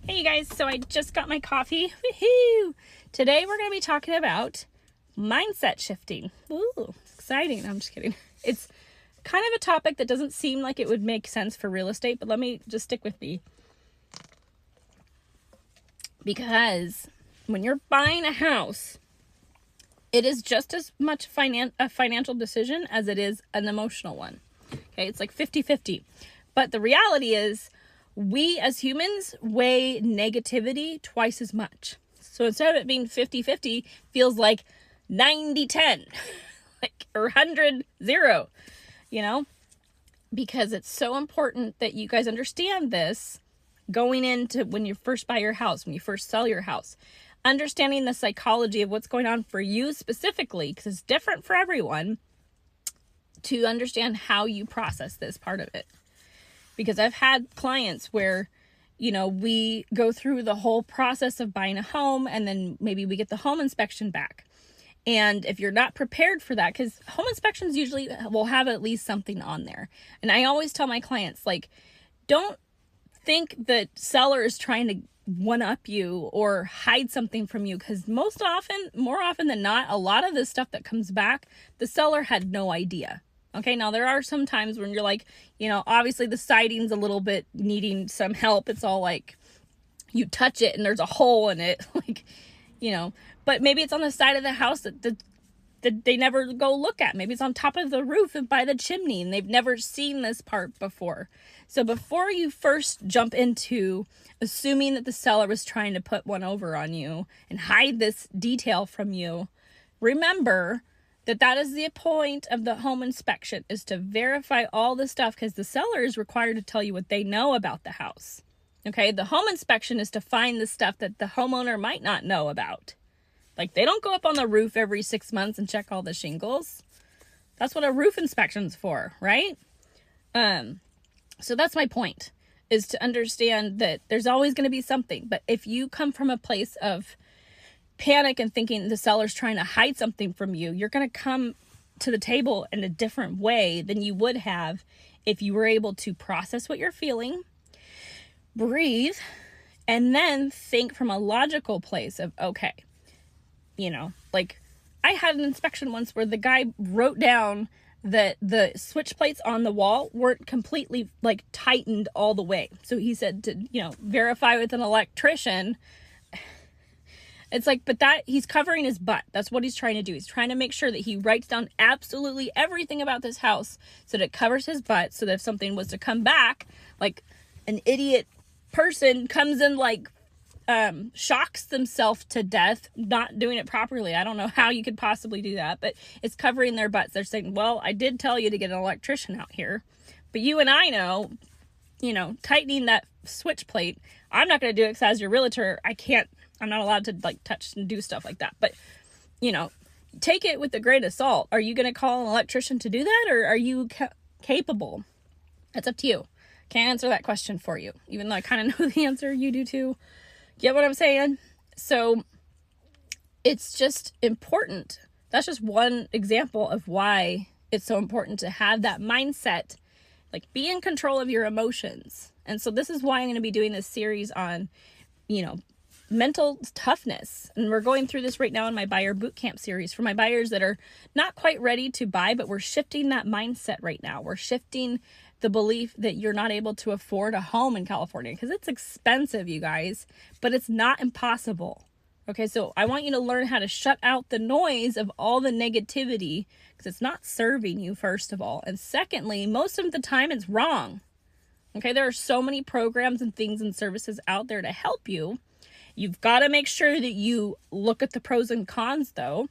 Hey you guys, so I just got my coffee. Woohoo! Today we're going to be talking about mindset shifting. Ooh, exciting. No, I'm just kidding. It's kind of a topic that doesn't seem like it would make sense for real estate, but let me just stick with me. Because when you're buying a house, it is just as much a financial decision as it is an emotional one. Okay, it's like 50-50. But the reality is, we as humans weigh negativity twice as much. So instead of it being 50-50, feels like 90-10, like, or 100-0, because it's so important that you guys understand this going into when you first buy your house, when you first sell your house, understanding the psychology of what's going on for you specifically, because it's different for everyone, to understand how you process this part of it. Because I've had clients where, we go through the whole process of buying a home and then maybe we get the home inspection back. And if you're not prepared for that, because home inspections usually will have at least something on there. And I always tell my clients, don't think that seller is trying to one-up you or hide something from you, because more often than not, a lot of this stuff that comes back, the seller had no idea. Okay, now there are some times when you're like, obviously the siding's a little bit needing some help. It's all like you touch it and there's a hole in it, but maybe it's on the side of the house that they never go look at. Maybe it's on top of the roof and by the chimney and they've never seen this part before. So before you first jump into assuming that the seller was trying to put one over on you and hide this detail from you, remember that is the point of the home inspection, is to verify all the stuff, because the seller is required to tell you what they know about the house. Okay, the home inspection is to find the stuff that the homeowner might not know about. Like, they don't go up on the roof every 6 months and check all the shingles. That's what a roof inspection's for, right? So that's my point, is to understand that there's always going to be something. But if you come from a place of panic and thinking the seller's trying to hide something from you, you're going to come to the table in a different way than you would have if you were able to process what you're feeling, breathe, and then think from a logical place of, okay, I had an inspection once where the guy wrote down that the switch plates on the wall weren't completely tightened all the way. So he said to, verify with an electrician. It's but he's covering his butt. That's what he's trying to do. He's trying to make sure that he writes down absolutely everything about this house so that it covers his butt, so that if something was to come back, an idiot person comes in, shocks themselves to death, not doing it properly. I don't know how you could possibly do that, but it's covering their butts. They're saying, well, I did tell you to get an electrician out here, but you and I know, tightening that switch plate, I'm not going to do it because as your realtor, I'm not allowed to touch and do stuff like that. But, take it with a grain of salt. Are you going to call an electrician to do that, or are you capable? That's up to you. Can't answer that question for you, even though I kind of know the answer. You do too. Get what I'm saying? So it's just important. That's just one example of why it's so important to have that mindset, be in control of your emotions. And so this is why I'm going to be doing this series on, mental toughness. And we're going through this right now in my buyer bootcamp series for my buyers that are not quite ready to buy, but we're shifting that mindset right now. We're shifting the belief that you're not able to afford a home in California, because it's expensive, you guys, but it's not impossible. Okay, so I want you to learn how to shut out the noise of all the negativity, because it's not serving you, first of all. And secondly, most of the time it's wrong. Okay, there are so many programs and things and services out there to help you. You've got to make sure that you look at the pros and cons, though.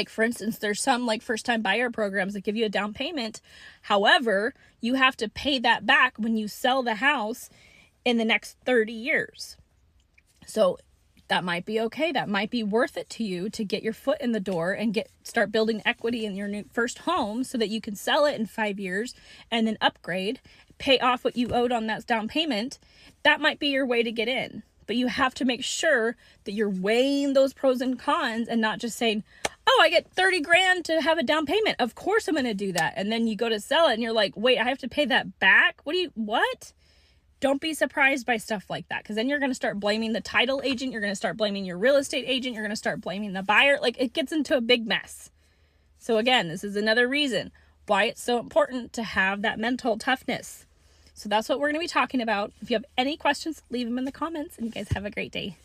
For instance, there's some first-time buyer programs that give you a down payment. However, you have to pay that back when you sell the house in the next 30 years. So that might be okay. That might be worth it to you to get your foot in the door and start building equity in your new first home so that you can sell it in 5 years and then upgrade, pay off what you owed on that down payment. That might be your way to get in. But you have to make sure that you're weighing those pros and cons and not just saying, oh, I get 30 grand to have a down payment. Of course I'm going to do that. And then you go to sell it and you're like, wait, I have to pay that back? What? don't be surprised by stuff like that, because then you're going to start blaming the title agent. You're going to start blaming your real estate agent. You're going to start blaming the buyer. Like, it gets into a big mess. So again, this is another reason why it's so important to have that mental toughness. So that's what we're going to be talking about. If you have any questions, leave them in the comments, and you guys have a great day.